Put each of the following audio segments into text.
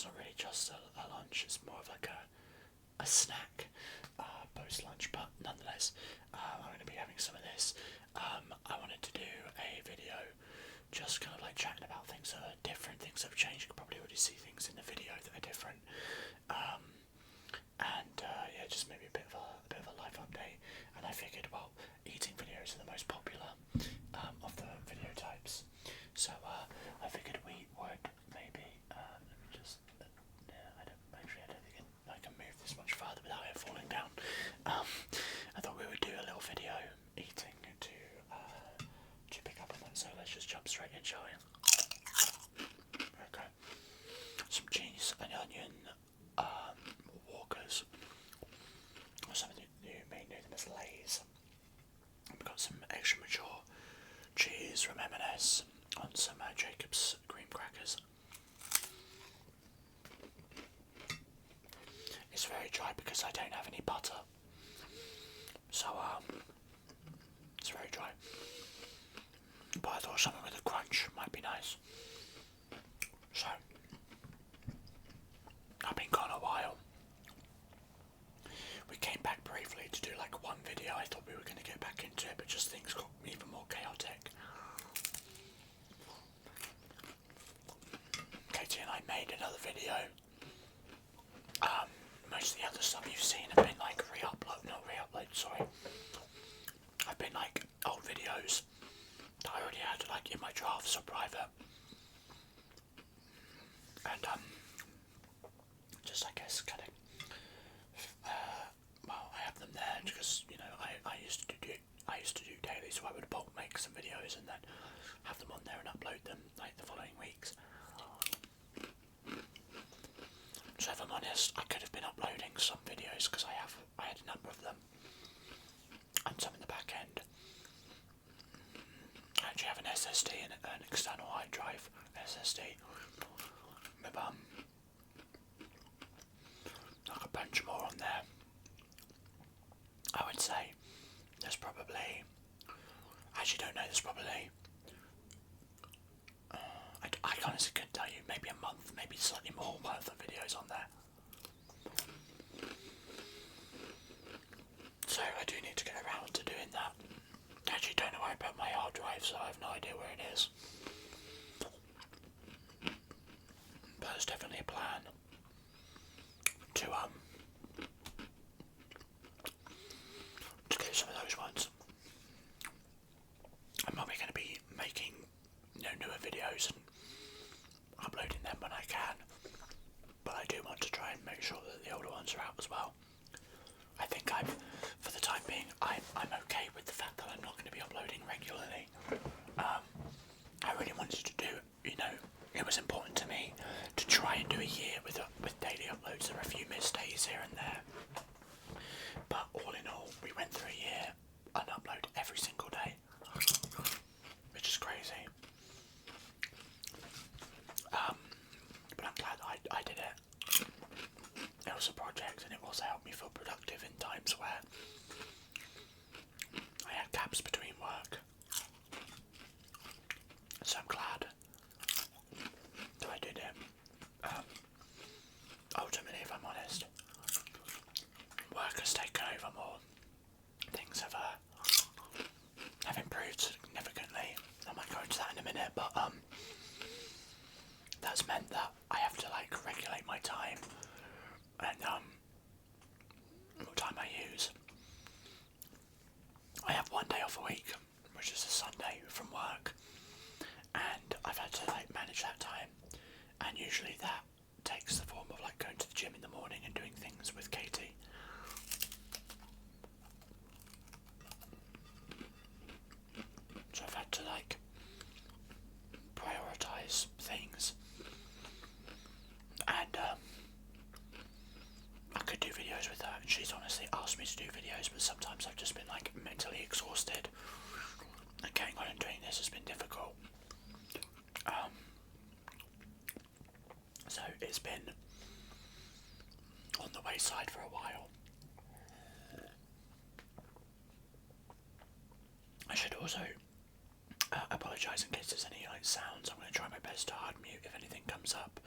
it's not really just a lunch, it's more of like a snack post-lunch, but nonetheless, I'm going to be having some of this. I wanted to do a video just kind of like chatting about things that are different, things that have changed. You can probably already see things in the video that are different. Yeah, just maybe a bit of a life update. And I figured, well, eating videos are the most popular of the video types. So I figured we would maybe let me just I don't think I can move this much further without it falling down. I thought we would do a little video eating to pick up on that. So let's just jump straight in, shall we? Okay. Some cheese and onion walkers, or something you may know them as Lays. We've got some extra mature cheese from M&S on some Jacob's cream crackers. It's very dry because I don't have any butter, so it's very dry. But I thought something with a crunch might be nice. So I've been gone a while. We came back briefly to do like one video. I thought we were going to get back into it, but just things got even more chaotic. Katie and I made another video. Most of the other stuff you've seen have been like sorry. I've been like old videos that I already had like in my drafts or private. And just I guess kind of well, I have them there because you know I used to do daily, so I would bulk make some videos and then have them on there and upload them like the following weeks. So if I'm honest, I could have been uploading some videos because I had a number of them and some in the back end. I actually have an SSD and an external hard drive SSD with like a bunch more on there. I would say there's probably, I actually don't know, there's probably I honestly couldn't tell you, maybe a month, maybe slightly more worth of videos on there. So I do need to get around to doing that. I actually don't know where I put my hard drive, so I have no idea where it is. But there's definitely a plan to get some of those ones. I'm probably going to be making newer videos and uploading them when I can, but I do want to try and make sure that the older ones are out as well. I think for the time being, I'm okay with the fact that I'm not going to be uploading regularly. I really wanted to do, it was important to me to try and do a year with daily uploads. There are a few missed days here and there, but all in all, we went through a year and upload every single day, which is crazy. But I'm glad that I did it. It was a project and it also helped me feel productive in times where I had gaps between work. So I'm glad that I did it. Ultimately, if I'm honest, work has taken over more. Things have improved significantly. I might go into that in a minute, but that's meant that I have to like regulate my time and what time I use. I have one day off a week, which is a Sunday from work, and I've had to like manage that time, and usually that takes the form of like going to the gym in the morning and doing things with Katie. So I've had to like prioritise things, and I could do videos with her, and she's honestly asked me to do videos, but sometimes I've just been like mentally exhausted, and getting on and doing this has been difficult. So it's been on the wayside for a while. I should also apologise in case there's any like sounds. I'm going to try my best to hard mute if anything comes up.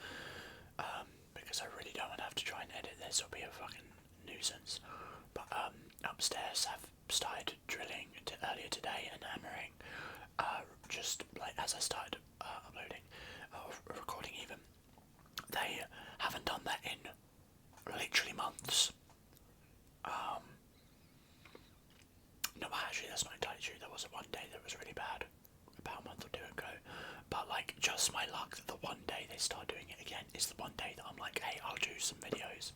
this will be a fucking nuisance. But upstairs I've started drilling earlier today and hammering. Just like as I started uploading or recording even. They haven't done that in literally months. No, actually that's not entirely true. There was one day that was really bad, about a month or two ago. But like, just my luck that the one day they start doing it again is the one day that I'm like, hey, I'll do some videos.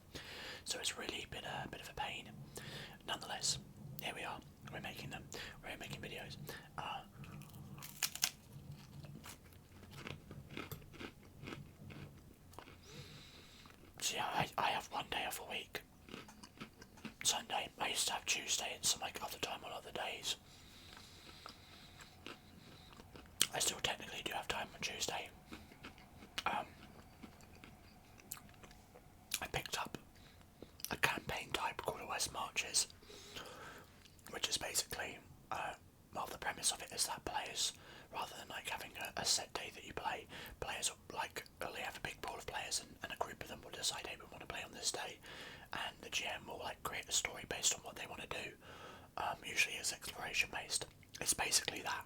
So it's really been a bit of a pain. Nonetheless, here we are. We're making them. We're making videos. So yeah, I have one day off a week. Sunday. I used to have Tuesday and some like other time on other days. I still technically do have time on Tuesday. I picked up a campaign type called West Marches, which is basically, well, the premise of it is that players, rather than like having a set day that you play, players will like only have a big pool of players, and a group of them will decide, hey, we want to play on this day, and the GM will like create a story based on what they want to do. Usually it's exploration based. It's basically that.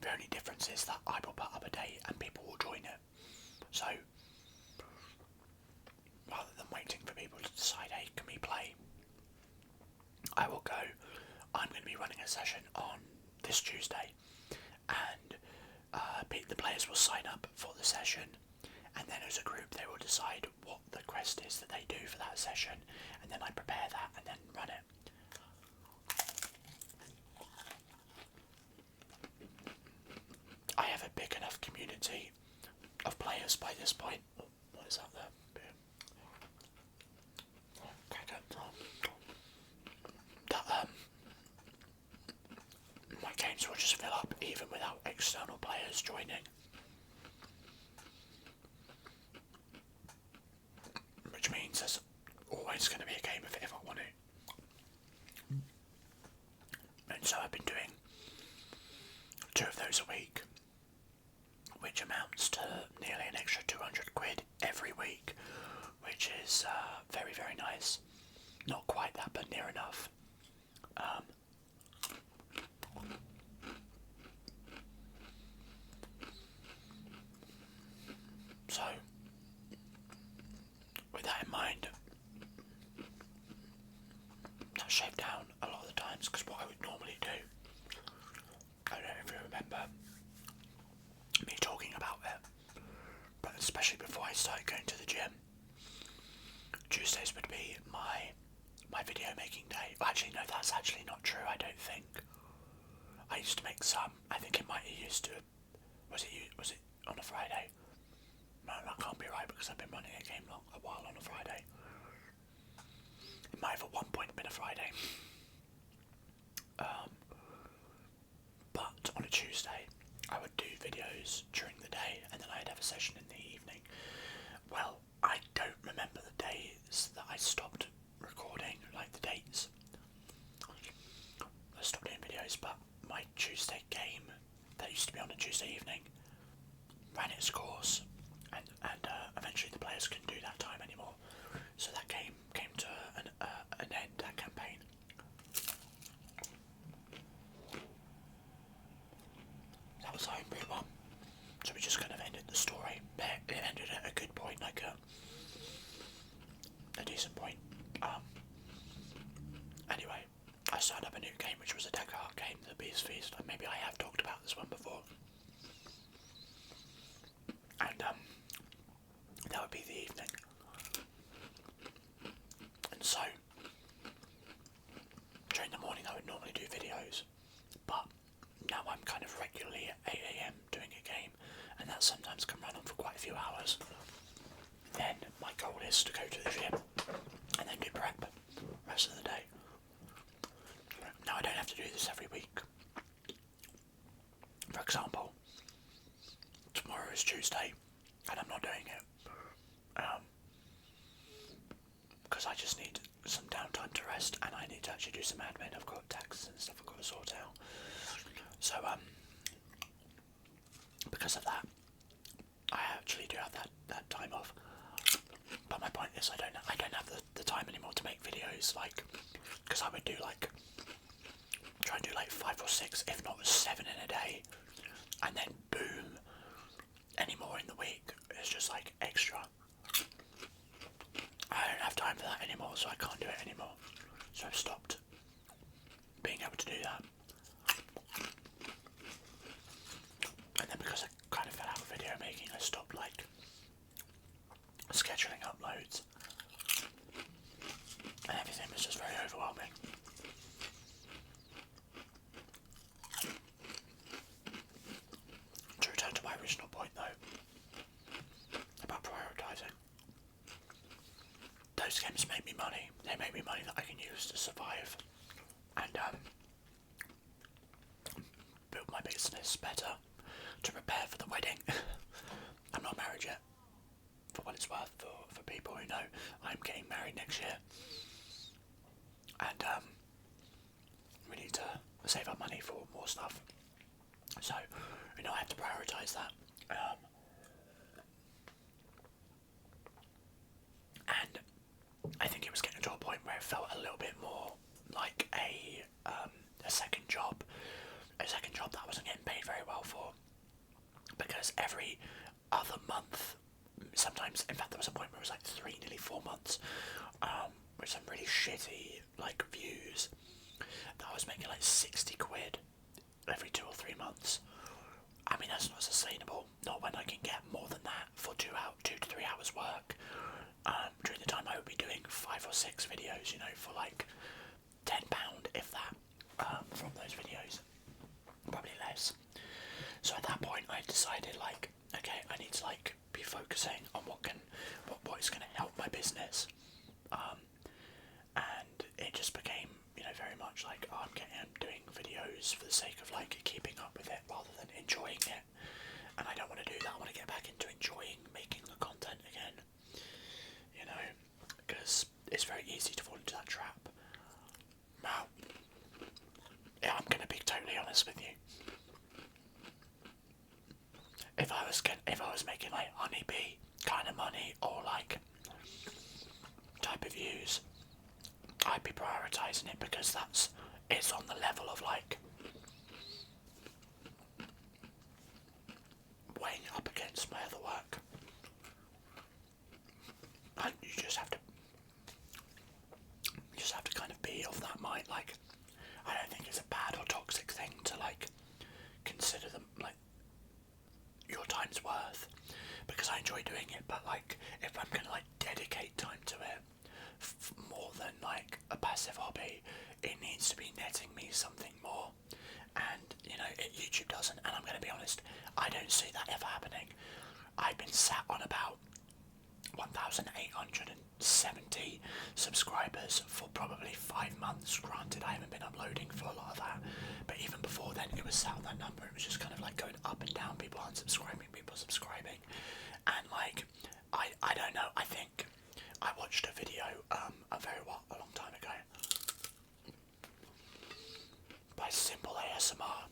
The only difference is that I will put up a date and people will join it. So rather than waiting for people to decide, hey, can we play, I will go, I'm going to be running a session on this Tuesday, and the players will sign up for the session, and then as a group they will decide what the quest is that they do for that session, and then I prepare that and then run it. I have a big enough community of players by this point. What is that there? That my games will just fill up even without external players joining. Which means there's always going to be a game of it if I want it. And so I've been doing 2 of those a week, which amounts to nearly an extra 200 quid every week, which is very, very nice. Not quite that, but near enough. So, with that in mind, that shaved down a lot of the times, because what I would normally do, I don't know if you remember me talking about it, but especially before I started going to the gym, Tuesdays would be my video making day. Well, actually no, that's actually not true, I don't think. I used to make some. I think it might have used to. Was it on a Friday? No, that can't be right because I've been running a game a while on a Friday. It might have at one point been a Friday. But on a Tuesday, I would do videos during the day, and then I'd have a session in the evening. Well, I don't remember the days that I stopped recording, like the dates. I stopped doing videos, but my Tuesday game that used to be on a Tuesday evening ran its course, and eventually the players couldn't do that time anymore. So that game came to an end, that campaign. That was the homebrew one. So we just kind of ended the story. It ended at a good point, like a decent point. Anyway, I started up a new game, which was a Descartes game, the Beast Feast. Maybe I have talked about this one before. And that would be the evening. And so, during the morning I would normally do videos, but now I'm kind of regularly at 8 AM doing a game, and that sometimes can run on for quite a few hours. Then my goal is to go to the gym and then do prep the rest of the day. Now I don't have to do this every week. For example, tomorrow is Tuesday and I'm not doing it because I just need some downtime to rest, and I need to actually do some admin. I've got taxes and stuff I've got to sort out. So because of that, I actually do have that time off. But my point is, I don't have the time anymore to make videos, like, because I would do like, try and do like 5 or 6, if not 7 in a day, and then boom, any more in the week. It's just like extra. I don't have time for that anymore, so I can't do it anymore. So I've stopped being able to do that. And then because I kind of fell out of video making, I stopped like scheduling uploads. And everything was just very overwhelming. To return to my original point though, about prioritising. Those games make me money. They make me money that I can use to survive and build my business better, to prepare for the wedding. I'm not married yet, for what it's worth, for people who know. I'm getting married next year. And we need to save up money for more stuff. So, you know, I have to prioritise that. And I think it was getting to a point where it felt a little bit more like a second job. A second job that I wasn't getting paid very well for. Because every other month, sometimes, in fact there was a point where it was like 3, nearly 4 months, with some really shitty like views, that I was making like 60 quid every 2 or 3 months. I mean, that's not sustainable, not when I can get more than that for 2 to 3 hours work. During the time I would be doing 5 or 6 videos, you know, for like £10, if that, from those videos, probably less. So at that point I decided, like, okay, I need to like be focusing on what is going to help my business, and it just became, you know, very much like, oh, I'm doing videos for the sake of like keeping up with it rather than enjoying it, and I don't want to do that. I want to get back into enjoying making the content again, you know, because it's very easy to fall into that trap. Now, yeah, I'm going to be totally honest with you. If I was making like honeybee kind of money, or like type of views, I'd be prioritising it, because it's on the level of like weighing up against my other work. And you just have to kind of be of that mind. Like, I don't think it's a bad or toxic thing to like consider them like your time's worth, because I enjoy doing it. But like, if I'm gonna like dedicate time to it more than like a passive hobby, it needs to be netting me something more. And you know, YouTube doesn't. And I'm gonna be honest, I don't see that ever happening. I've been sat on about 1,870 subscribers for probably 5 months. Granted, I haven't been uploading for a lot of that, but even before then it was sat on that number. It was just kind of like going up and down, people unsubscribing, people subscribing, and like, I don't know, I think I watched a video a long time ago by Simple ASMR,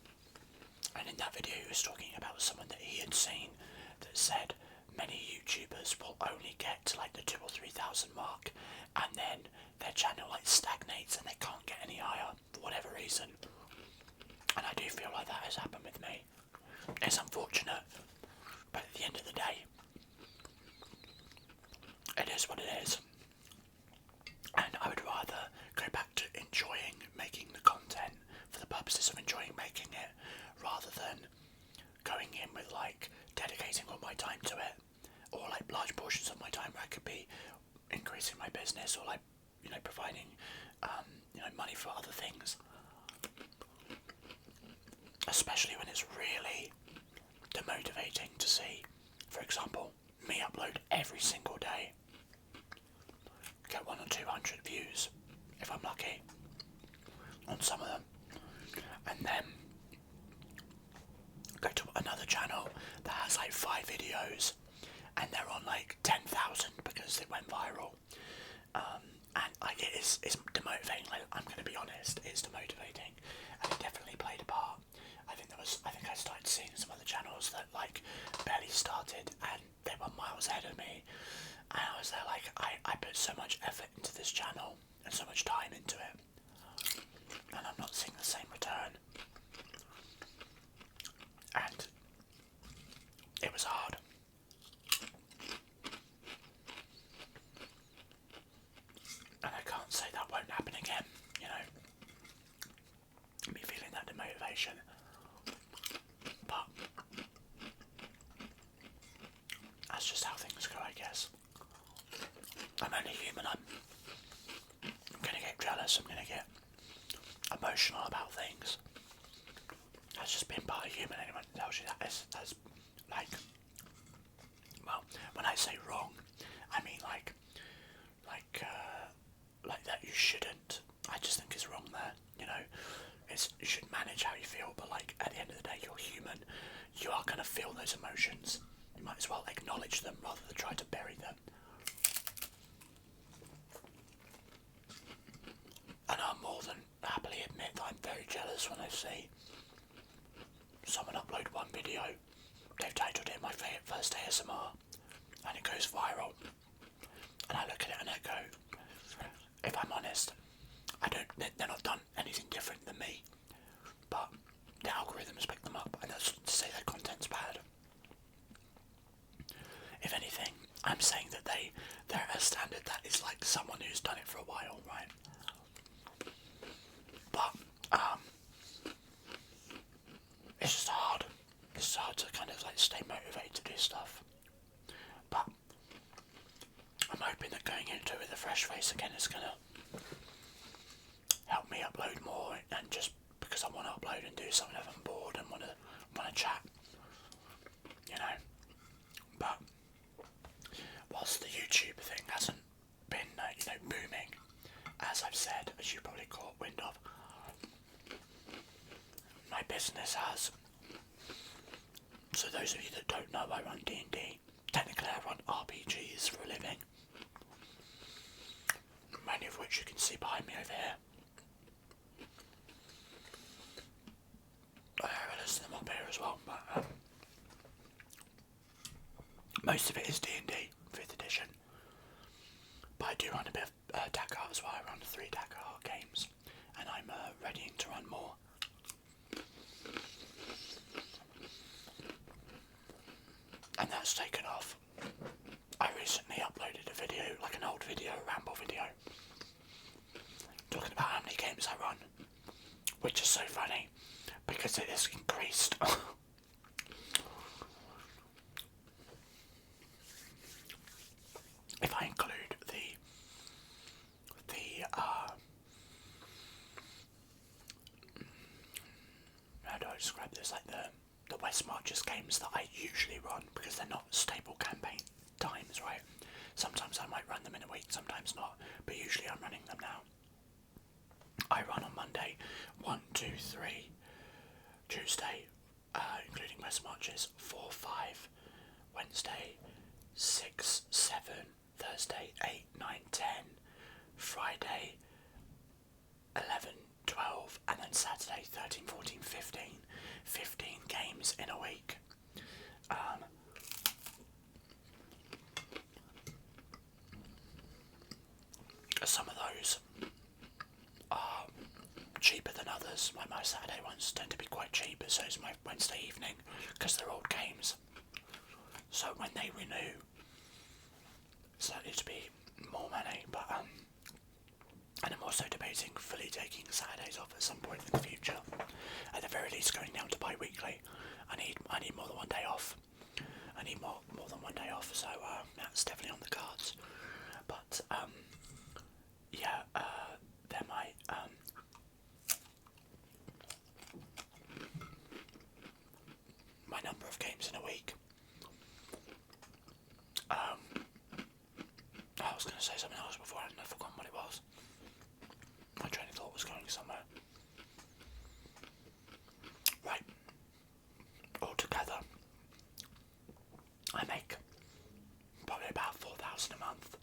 and in that video he was talking about someone that he had seen that said many YouTubers will only get to like the 2,000 or 3,000 mark, and then their channel like stagnates and they can't get any higher for whatever reason. And I do feel like that has happened with me. It's unfortunate, but at the end of the day, it is what it is. And I would rather go back to enjoying making the content for the purposes of enjoying making it, rather than going in with like dedicating all my time to it, or like large portions of my time where I could be increasing my business, or like, you know, providing you know, money for other things. Especially when it's really demotivating to see, for example, me upload every single day, get 100 or 200 views if I'm lucky on some of them, and then go to another channel that has like 5 videos and they're on like 10,000 because they went viral, and like, it's demotivating. Like, I'm going to be honest, it's demotivating, and it definitely played a part. I think I started seeing some other channels that like barely started and they were miles ahead of me, and I because they're like, I put so much effort into this channel and so much time into it, and I'm not seeing the same return. And it was hard. And I can't say that won't happen again, you know. Me feeling that demotivation. But that's just how things go, I guess. I'm only human. I'm gonna get jealous, I'm gonna get emotional about things. That's just being part of human. Anyone tells you that that's like, well, when I say wrong, I mean like that you shouldn't. I just think it's wrong there, you know. You should manage how you feel, but like at the end of the day, you're human. You are gonna feel those emotions. You might as well acknowledge them rather than try to bury them. And I'll more than happily admit that I'm very jealous when I see someone upload one video, they've titled it my first ASMR, and it goes viral. And I look at it and I go, if I'm honest, they're not done anything different than me, but the algorithms pick them up, and that's to say their content's bad. If anything, I'm saying that they're at a standard that is like someone who's done it for a while, right? But it's just hard. It's hard to kind of like stay motivated to do stuff. But I'm hoping that going into it with a fresh face again is gonna help me upload more, and just because I want to upload and do something if I'm bored and want to chat, you know. But whilst the YouTube thing hasn't been booming, as I've said, as you probably caught wind of, my business has. So those of you that don't know, I run D&D. Technically I run RPGs for a living, many of which you can see behind me over here. There's them up here as well, but most of it is D&D, 5th edition. But I do run a bit of DAC art as well. I run 3 DAC art games, and I'm readying to run more. And that's taken off. I recently uploaded a video, like an old video, a ramble video, talking about how many games I run, which is so funny because it has increased. If I include how do I describe this, like the West Marches games that I usually run, because they're not stable campaign times, right? Sometimes I might run them in a week, sometimes not, but usually I'm running them now. I run on Monday 1, 2, 3, Tuesday, including West Marches, 4, 5, Wednesday 6, 7, Thursday 8, 9, 10, Friday 11, 12, and then Saturday 13, 14, 15. 15 games in a week. Some of those are cheaper than others. Like my Saturday ones tend to be quite cheap, so is my Wednesday evening, because they're old games. So when they renew, it's likely to be more money, but and I'm also debating fully taking Saturdays off at some point in the future. At the very least, going down to bi-weekly. I need more than one day off. I need more than one day off, so that's definitely on the cards. But yeah, there might my number of games in a week. I was going to say something else before and I've forgotten what it was. My train of thought was going somewhere. Right. Altogether, I make probably about 4,000 a month.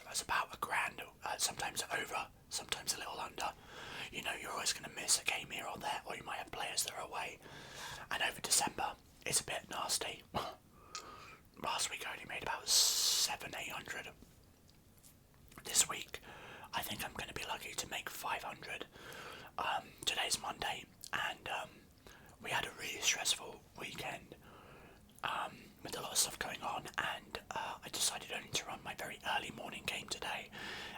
That's about £1,000, sometimes over, sometimes a little under. You know, you're always going to miss a game here or there, or you might have players that are away. And over December, it's a bit nasty. Last week I only made about 700-800. this week, I think I'm going to be lucky to make 500. Today's Monday, and we had a really stressful weekend with a lot of stuff going on, and I decided only to run my very early morning game today,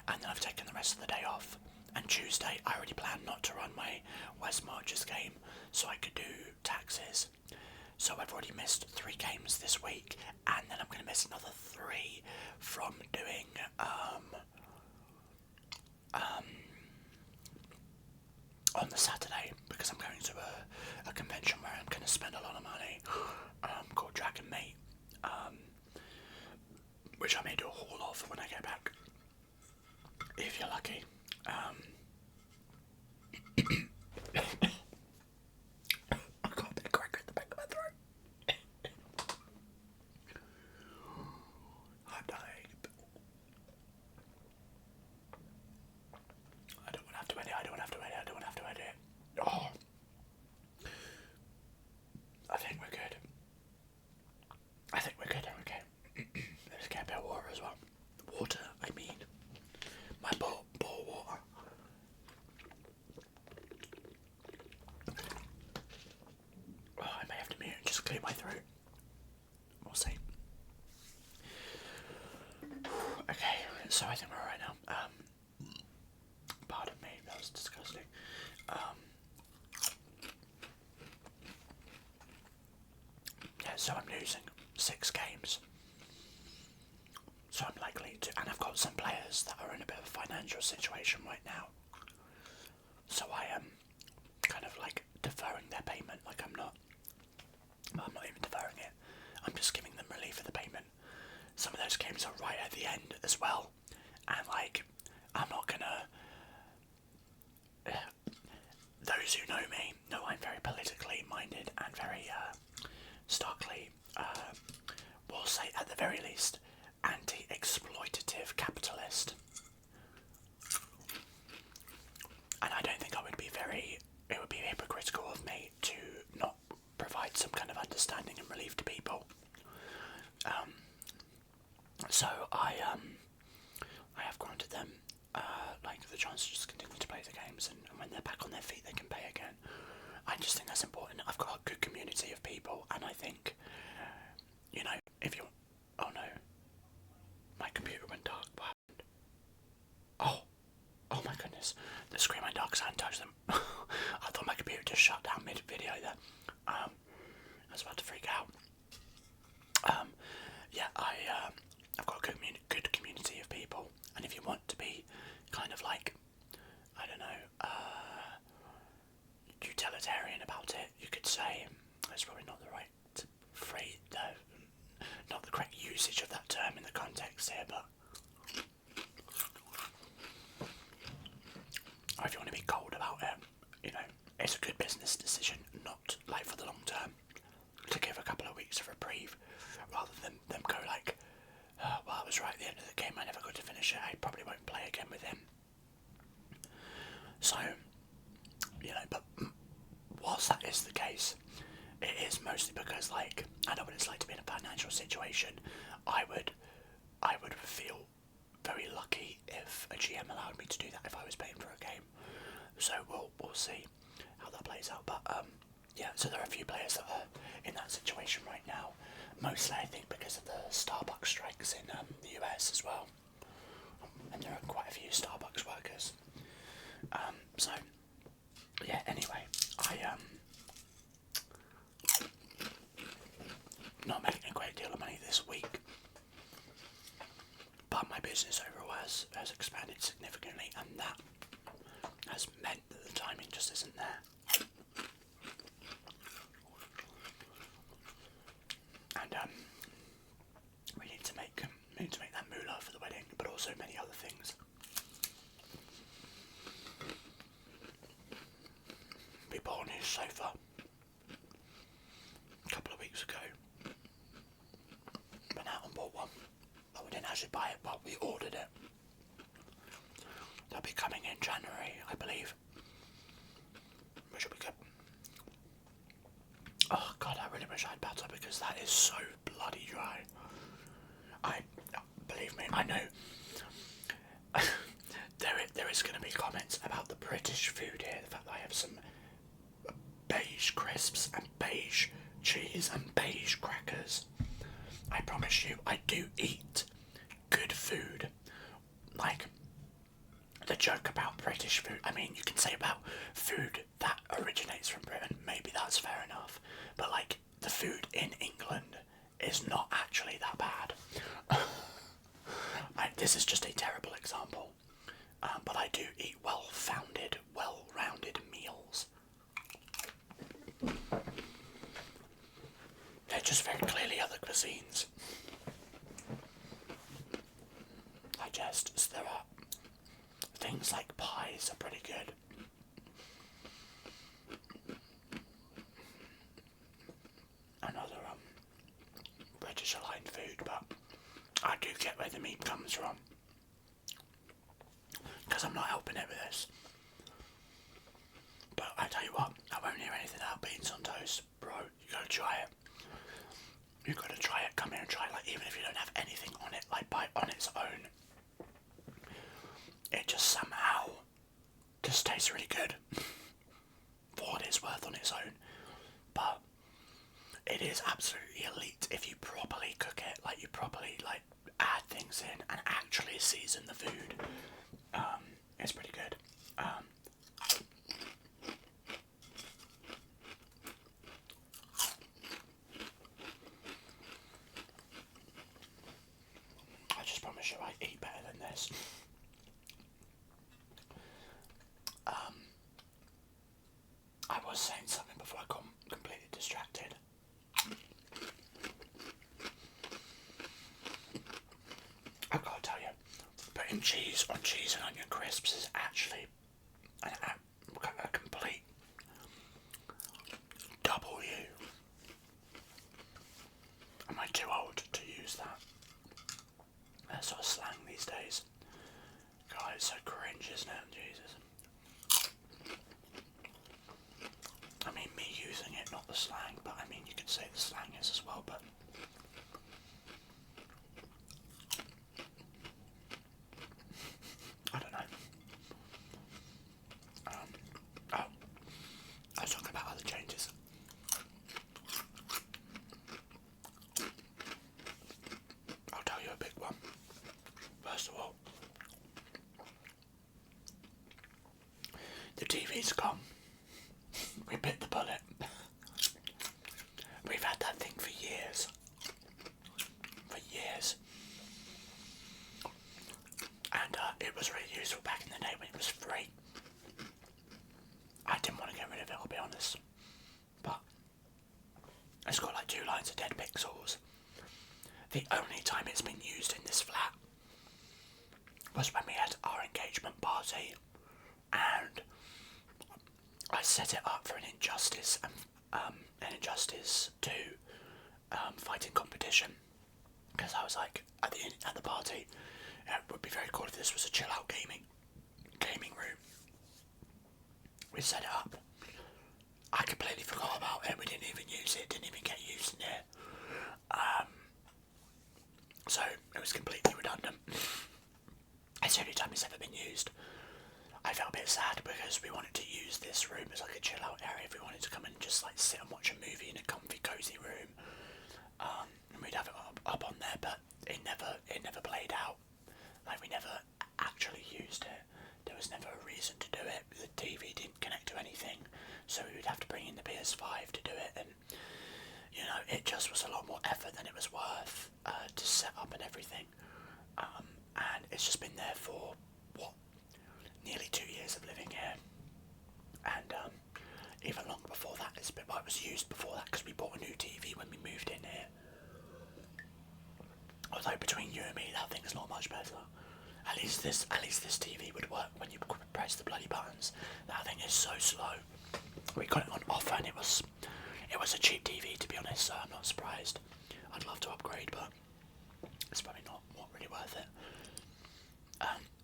and then I've taken the rest of the day off. And Tuesday, I already planned not to run my West Marches game, so I could do taxes. So I've already missed 3 games this week, and then I'm going to miss another 3 from doing on the Saturday, because I'm going to a convention where I'm going to spend a lot of money called Dragon Mate, which I may do a haul of when I get back, if you're lucky. I got a bit of cracker at the back of my throat. I'm dying. I don't want to have to edit. Oh, I think we're good. Okay. Let's get a bit of water as well. Water, I mean. My bowl water. Oh, I may have to mute and just clear my throat. We'll see. Okay, so I think we're alright now. Pardon me, that was disgusting. Yeah, so I'm losing 6 games. So I'm likely to, and I've got some players that are in a bit of a financial situation right now. So I am kind of like deferring their payment, like I'm not even deferring it. I'm just giving them relief of the payment. Some of those games are right at the end as well, and like I'm not gonna. Those who know me know I'm very politically minded and very starkly, we'll say at the very least, anti-exploitative capitalist. And I don't think it would be hypocritical of me to not provide some kind of understanding and relief to people. So I have granted them like the chance to just continue to play the games, and when they're back on their feet they can pay again. I just think that's important. I've got a good community of people, and I think, you know, if you... Oh no. My computer went dark. What happened? Oh my goodness. The screen went dark because I hadn't touched them. I thought my computer just shut down mid-video there. I was about to freak out. Yeah, I've got a good community of people, and if you want to be kind of like, I don't know, utilitarian about it, you could say, that's probably not the right phrase, not the correct usage of that term in the context here, but or if you want to be cold about it, you know, it's a good business decision, not like for the long term, to give a couple of weeks of reprieve, rather than them go like, well, I was right at the end of the game, I never got to finish it, I probably won't play again with him. So, you know, but whilst that is the case, it is mostly because, like, I know what it's like to be in a financial situation. I would feel very lucky if a GM allowed me to do that if I was paying for a game. So we'll see how that plays out. But yeah, so there are a few players that are in that situation right now. Mostly, I think, because of the Starbucks strikes in the US as well, and there are quite a few Starbucks workers. So yeah. Anyway, not making a great deal of money this week, but my business overall has expanded significantly, and that has meant that the timing just isn't there. And we need to make that moolah for the wedding, but also many other things. We bought a new sofa a couple of weeks ago. Went out and bought one, but we didn't actually buy it, but we ordered it. They'll be coming in January, I believe, which will be good. Oh god, I really wish I had better, because that is so bloody dry. Believe me, I know. there's going to be comments about the British food here, the fact that I have some beige crisps and beige cheese and beige crackers. I promise you, I do eat good food. Like, the joke about British food, I mean, you can say about food that originates from Britain, maybe that's fair enough, but like, the food in England is not actually that bad. This is just a terrible example, but I do eat well-founded, well-rounded meals. They're just very clearly other cuisines. There are things like pies are pretty good. Another British aligned food, but I do get where the meat comes from, because I'm not helping it with this. But I tell you what, I won't hear anything about beans on toast, bro. You gotta try it. You gotta try it. Come here and try it. Like, even if you don't have anything on it, like on its own, it just somehow just tastes really good for what it's worth on its own. But it is absolutely elite if you properly cook it, like you properly like add things in and actually season the food. It's pretty good. I just promise you I eat better than this. I was saying something before I got completely distracted. I've got to tell you, putting cheese on cheese and onion crisps is actually a complete W. Am I too old to use that sort of slang these days? God, it's so cringe, isn't it? Jesus. I mean, me using it, not the slang, but I mean, you could say the slang is as well, but I don't know. Oh, I was talking about other changes. I'll tell you a big one. First of all, the TV's gone. We bit the bullet. We've had that thing for years. For years. And it was really useful back in the day when it was free. I didn't want to get rid of it, I'll be honest. But it's got like 2 lines of dead pixels. The only time it's been used in this flat was when we had our engagement party, and I set it up for an Injustice 2 fighting competition, because I was like, at the party, it would be very cool if this was a chill out gaming room. We set it up. I completely forgot about it. We didn't even use it. Didn't even get used in it. So it was completely redundant. It's the only time it's ever been used. I felt a bit sad because we wanted to use this room as like a chill out area. If we wanted to come and just like sit and watch a movie in a comfy, cozy room, and we'd have it up on there, but it never played out. Like, we never actually used it. There was never a reason to do it. The TV didn't connect to anything, so we would have to bring in the PS5 to do it, and you know, it just was a lot more effort than it was worth to set up and everything. And it's just been there for nearly 2 years of living here, and even longer before that. It was used before that because we bought a new TV when we moved in here. Although between you and me, that thing's not much better. At least this TV would work when you press the bloody buttons. That thing is so slow. We got it on offer, and it was a cheap TV, to be honest. So I'm not surprised. I'd love to upgrade, but it's probably not really worth it.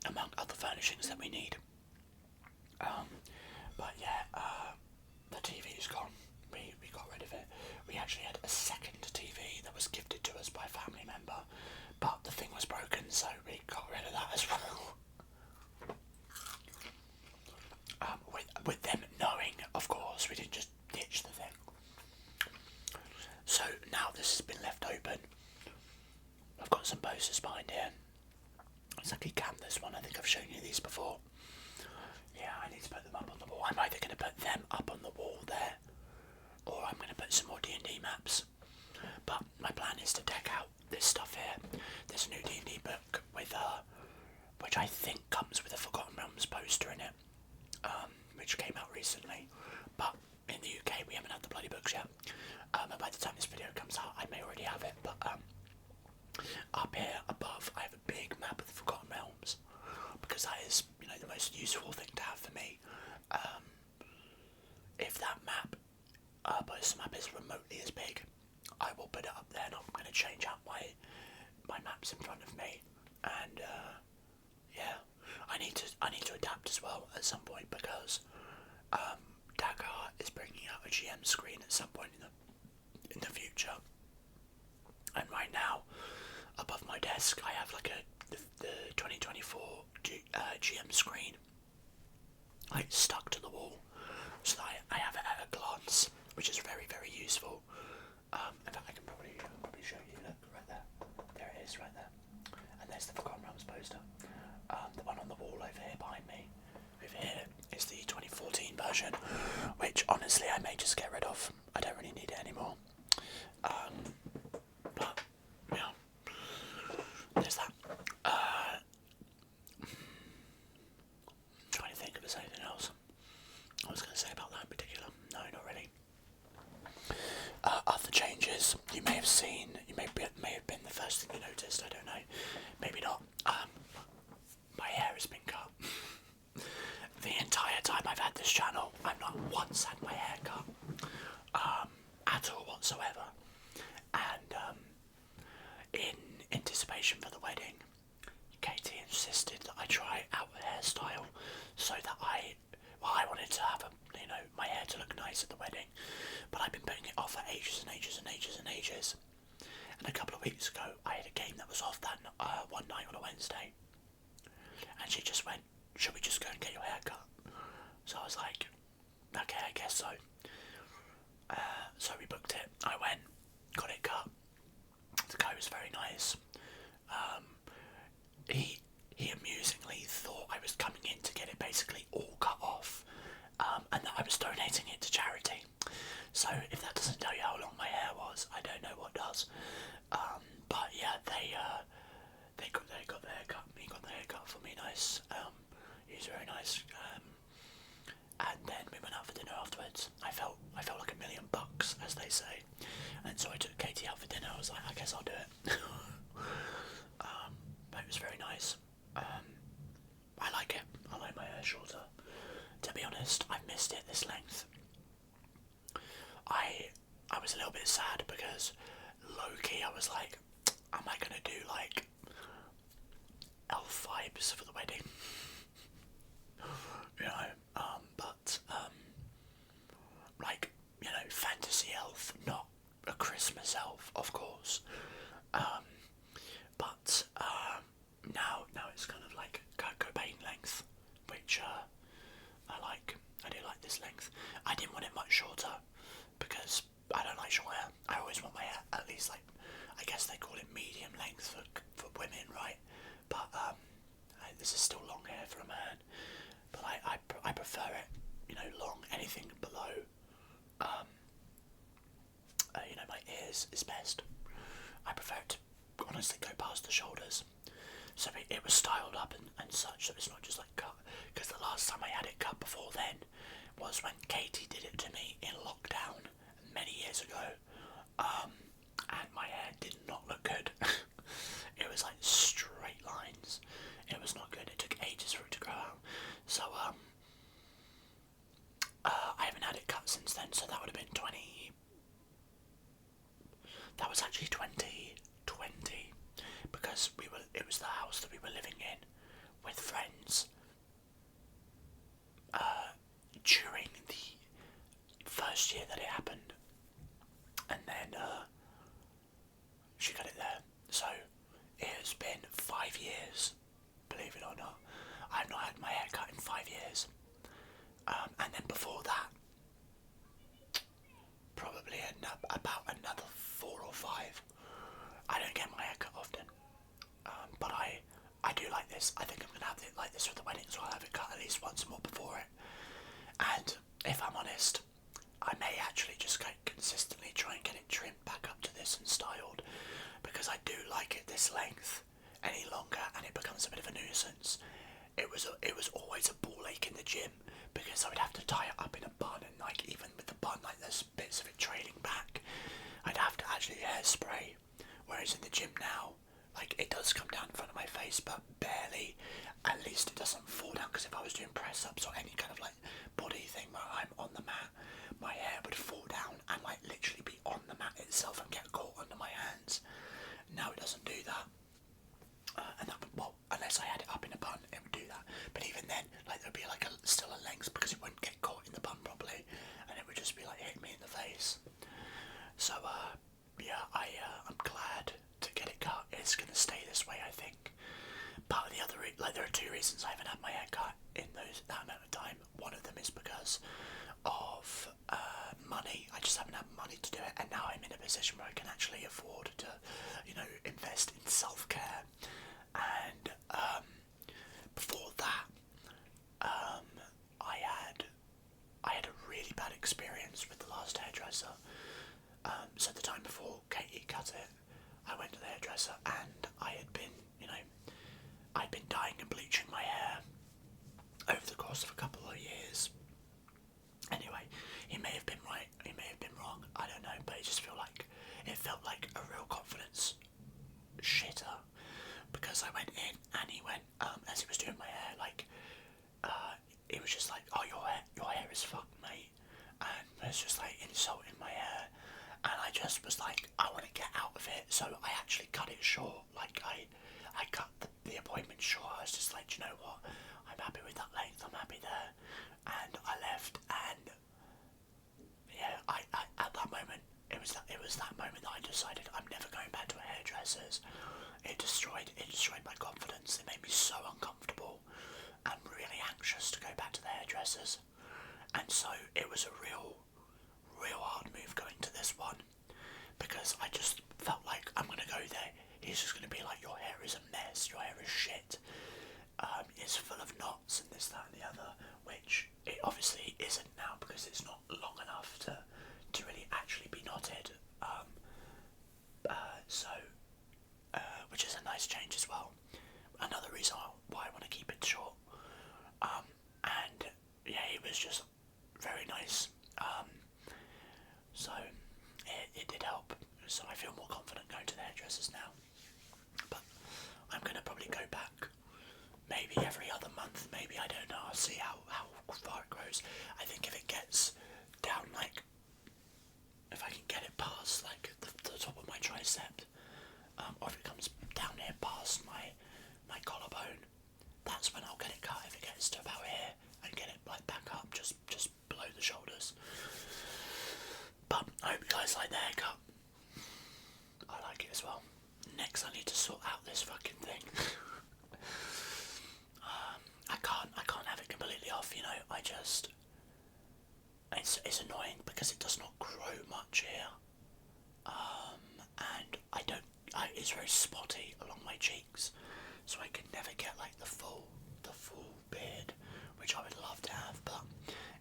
Among other furnishings that we need. But yeah, the TV's gone. We got rid of it. We actually had a second TV that was gifted to us by a family member, but the thing was broken, so we got rid of that as well. exactly cam this one. I think I've shown you these before. Yeah, I need to put them up on the wall. I'm either going to put them up on the wall there, or I'm going to put some more D&D maps. But my plan is to deck out this stuff here. There's a new D&D book with which I think comes with a Forgotten Realms poster in it, which came out recently. But in the UK we haven't had the bloody books yet. And by the time this video comes out, I may already have it. But up here above, I have a big map of the Forgotten Realms, because that is, you know, the most useful thing to have for me. If that map, but this map is remotely as big, I will put it up there, and I'm going to change out my maps in front of me. And yeah, I need to adapt as well at some point, because Dakar is bringing out a GM screen at some point in the future. And right now, above my desk, I have like the 2024 GM screen, like stuck to the wall, so that I have it at a glance, which is very, very useful. In fact, I can probably show you. Look, right there. There it is, right there. And there's the Forgotten Realms poster. The one on the wall over here behind me. Over here is the 2014 version, which honestly I may just get rid of. I don't really need it anymore. But yeah, there's that. Trying to think if there's anything else I was going to say about that in particular. No, not really. Other changes you may have seen, may have been the first thing you noticed, I don't know, maybe not. My hair has been cut. The entire time I've had this channel, I've not once had my hair cut, at all whatsoever. And in anticipation for the wedding, Katie insisted that I try out a hairstyle, so that I wanted to have my hair to look nice at the wedding, but I've been putting it off for ages and ages and ages and ages. And a couple of weeks ago, I had a game that was off that one night on a Wednesday, and she just went, "Should we just go and get your hair cut?" So I was like, "Okay, I guess so." So we booked it. I went, got it cut. The guy was very nice. He amusingly thought I was coming in to get it basically all cut off, and that I was donating it to charity. So if that doesn't tell you how long my hair was, I don't know what does. But yeah, they got the haircut. He got the haircut for me, nice. He was very nice. And then we went out for dinner afterwards. I felt like $1,000,000, as they say. And so I took Katie out for dinner. I was like, I guess I'll do it. But it was very nice. I like it. I like my hair shorter. To be honest, I've missed it this length. I was a little bit sad because low-key I was like, am I gonna do like elf vibes for the wedding? You know, but like, you know, fantasy elf, not a Christmas elf, of course. But now it's kind of like Kurt Cobain length, which I like. I do like this length. I didn't want it much shorter because I don't like short hair. I always want my hair at least, like, I guess they call it medium length for women, right? But this is still long hair for a man. But I prefer it, you know, long. Anything below, you know, my ears is best. I prefer it to honestly go past the shoulders. So it was styled up and such, so it's not just like cut. Because the last time I had it cut before then was when Katie did it to me in lockdown many years ago. And my hair did not look good. It was like straight lines. It was not good. It took ages for it to grow out. So I haven't had it cut since then, so that would have been that was actually 2020, because it was the house that we were living in with friends during the first year that it happened, and then she got it there. So it has been 5 years, believe it or not. I've not had my hair cut in 5 years. And then before that, probably about another 4 or 5. I don't get my hair cut often, but I do like this. I think I'm going to have it like this for the wedding, so I'll have it cut at least once more before it. And if I'm honest, I may actually just consistently try and get it trimmed back up to this and styled, because I do like it this length. Any longer and it becomes a bit of a nuisance. It was always a ball ache in the gym, because I would have to tie it up in a bun, and like even with the bun, like there's bits of it trailing back, I'd have to actually hairspray. Whereas in the gym now, like it does come down in front of my face, but barely. At least it doesn't fall down, because if I was doing press ups or any kind of like body thing where I'm on the mat, my hair would fall down and like literally be on the mat itself and get caught under my hands. Now it doesn't do that. And that would, well, unless I had it up in a bun, it would do that. But even then, like there'd be like still a length, because it wouldn't get caught in the bun properly, and it would just be like hitting me in the face. So yeah, I'm glad to get it cut. It's gonna stay this way, I think. But the other, like there are two reasons I haven't had my hair cut in that amount of time. One of them is because of money. I just haven't had money to do it, and now I'm in a position where I can actually afford to, invest in self-care. And before that, I had a really bad experience with the last hairdresser. So the time before Katie cut it, I went to the hairdresser, and I had been, I'd been dyeing and bleaching my hair over the course of a couple of years. Anyway, he may have been right, he may have been wrong, I don't know, but it felt like a real confidence shitter, because I went in and he went, as he was doing my hair, he was just like, oh, your hair is fucked, mate, and was just like insulting my hair, and I just was like, I want to get out of it, so I actually cut it short. Like I cut the appointment short. I was just like, do you know what, I'm happy with that length, I'm happy there, and I left. And yeah, I at that moment, it was that moment that I decided I'm never going back to a hairdresser's. It destroyed my confidence. It made me so uncomfortable and really anxious to go back to the hairdressers. And so it was a real hard move going to this one, because I just felt like, I'm going to go there, he's just going to be like, your hair is a mess, your hair is shit, it's full of knots and this, that and the other, which it obviously isn't now, because it's not long enough to really actually be knotted, which is a nice change as well. Another reason why I want to keep it short. And yeah, it was just very nice. So it did help. So I feel more confident going to the hairdressers now. But I'm going to probably go back maybe every other month, maybe, I don't know. I'll see how far it grows. I think if it gets down, like, if I can get it past like the top of my tricep, or if it comes down here past my collarbone, that's when I'll get it cut. If it gets to about here, and get it like back up just below the shoulders. But I hope you guys like the haircut. I like it as well. Next, I need to sort out this fucking thing. I can't have it completely off. It's annoying because it does not grow much here. And it's very spotty along my cheeks, so I can never get like the full beard, which I would love to have, but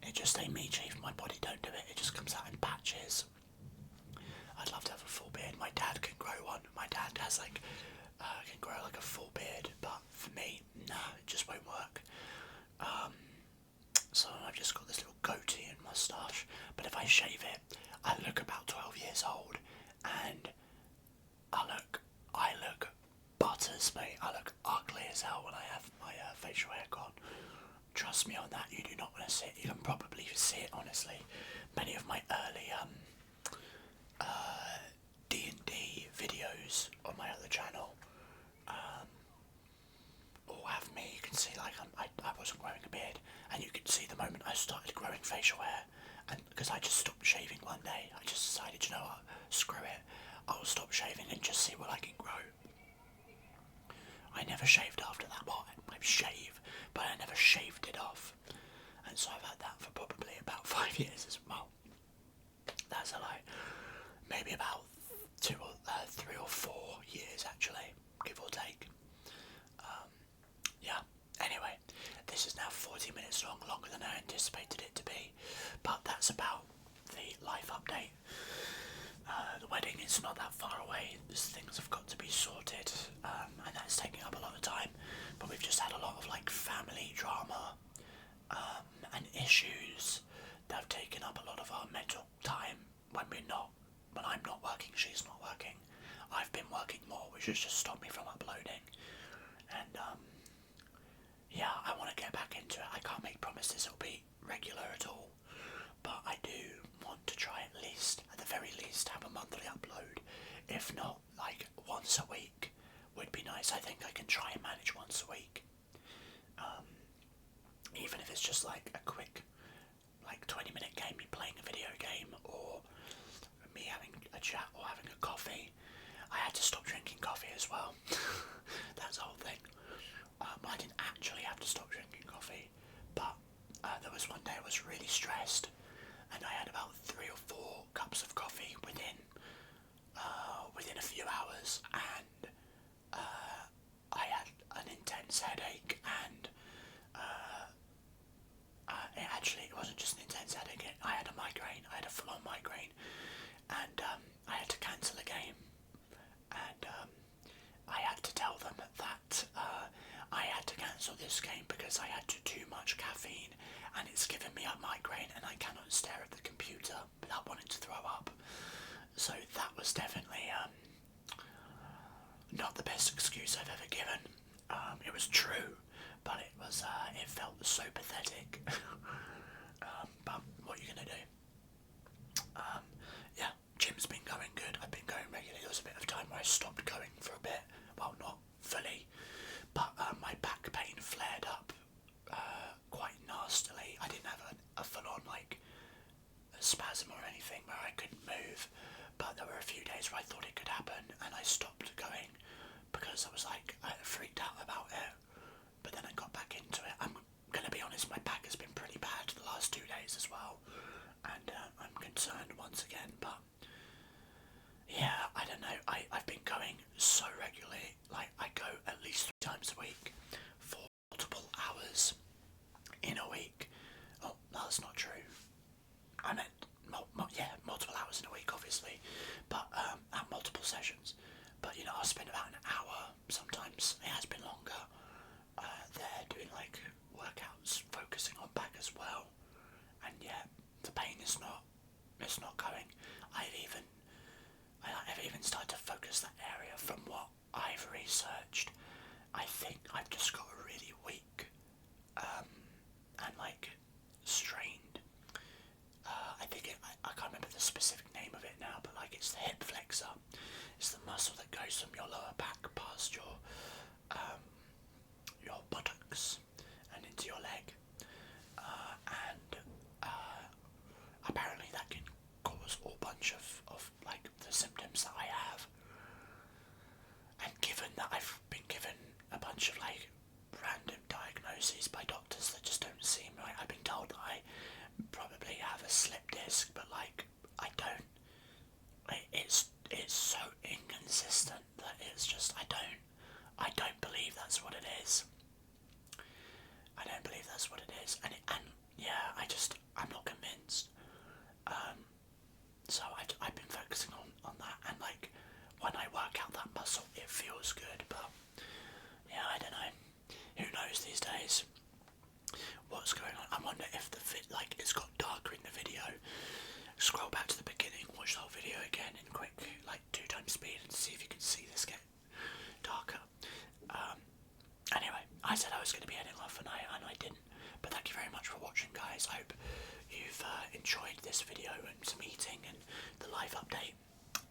it just ain't me, chief. My body don't do it. It just comes out in patches. I'd love to have a full beard. My dad can grow one. My dad has can grow like a full beard, but for me, nah, it just won't work. So I've just got this little goatee and moustache, but if I shave it, I look about 12 years old, and I look butters, mate. I look ugly as hell when I have my facial hair gone. Trust me on that. You do not want to see it. You can probably see it, honestly. Many of my early D&D videos on my other channel all have me. You can see like I wasn't growing a beard, and you can see the moment I started growing facial hair, and because I just stopped shaving one day, I just decided, you know what, screw it, I'll stop shaving and just see what I can grow. I never shaved after that. Well, I shave, but I never shaved it off, and so I've had that for probably about 5 years as well. That's a lie. Maybe about 3 or 4 years actually, give or take. anticipated it to be. But that's about the life update. The wedding is not that far away. Things have got to be sorted, and that's taking up a lot of time. But we've just had a lot of like family drama and issues that have taken up a lot of our mental time when we're not. When I'm not working, she's not working. I've been working more, which has just stopped me from uploading. And yeah, I want to get back into it. I can't make promises it'll be regular at all, but I do want to try at the very least, have a monthly upload. If not, like once a week would be nice. I think I can try and manage once a week. Even if it's just like a quick, like 20-minute game, me playing a video game, or me having a chat or having a coffee. I had to stop drinking coffee as well. That's the whole thing. I didn't actually have to stop drinking coffee, but there was one day I was really stressed, and I had about 3 or 4 cups of coffee within a few hours, and I had an intense headache, and it wasn't just an intense headache. I had a migraine. I had a full-on migraine, and I had to cancel a game, and I had to tell them that I had to cancel this game because I had too much caffeine, and it's given me a migraine, and I cannot stare at the computer without wanting to throw up. So that was definitely not the best excuse I've ever given. It was true, but it felt so pathetic. But what are you gonna do? Yeah, gym's been going good. I've been going regularly. There was a bit of time where I stopped going for a bit. Well, not fully, but my back pain flared up quite nastily. I didn't have a full-on like a spasm or anything where I couldn't move, but there were a few days where I thought it could happen, and I stopped going because I freaked out about it. But then I got back into it. I'm gonna be honest, my back has been pretty bad the last 2 days as well, and I'm concerned once again. But yeah, I don't know. I've been going so regularly. Like I go at least 3 times a week for multiple hours in a week. Oh, no, that's not true. I meant multiple hours in a week, obviously, but at multiple sessions. But I'll spend about an hour. Sometimes it has been longer. There doing like workouts, focusing on back as well. And yeah, the pain is not. It's not going. I've even started to focus that area from what I've researched. I think I've just got a really weak and like strained. I can't remember the specific name of it now, but like it's the hip flexor. It's the muscle that goes from your lower back past your buttocks and into your leg, and apparently that can cause a bunch of like the symptoms that I have. And given that I've been given a bunch of like random diagnoses by doctors that just don't seem right, I've been told that I probably have a slip disc, but like I don't. It's so inconsistent that it's just I don't believe that's what it is. I don't believe that's what it is, and yeah, I'm not convinced. So I've been focusing on that, and like when I work out that muscle, it feels good. But yeah, I don't know. Who knows these days? What's going on? I wonder if it's got darker in the video. Scroll back to the beginning, watch the whole video again in quick, like 2 times speed, and see if you can see this get darker. Anyway, I said I was going to be ending off, and I didn't. But thank you very much for watching, guys. I hope you've enjoyed this video and some eating and the live update.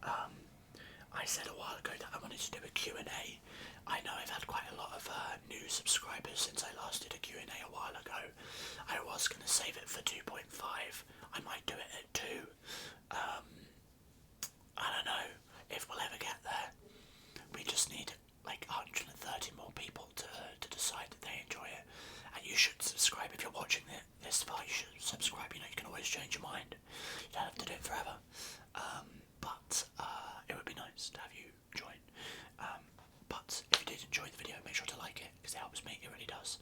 I said a while ago that I wanted to do a Q&A. I know I've had quite a lot of new subscribers since I last did a Q&A a while ago. I was going to save it for 2.5. I might do it at 2. I don't know if we'll ever get there. We just need like 130 more people to decide that they enjoy it. And you should subscribe if you're watching this far. You should subscribe. You can always change your mind. You don't have to do it forever. But it would be nice to have you join. But if you did enjoy the video, make sure to like it because it helps me. It really does.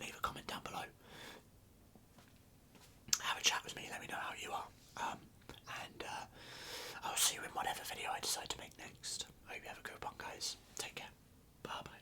Leave a comment down below. chat with me, let me know how you are. And I'll see you in whatever video I decide to make next. I hope you have a good one, guys. Take care. Bye bye.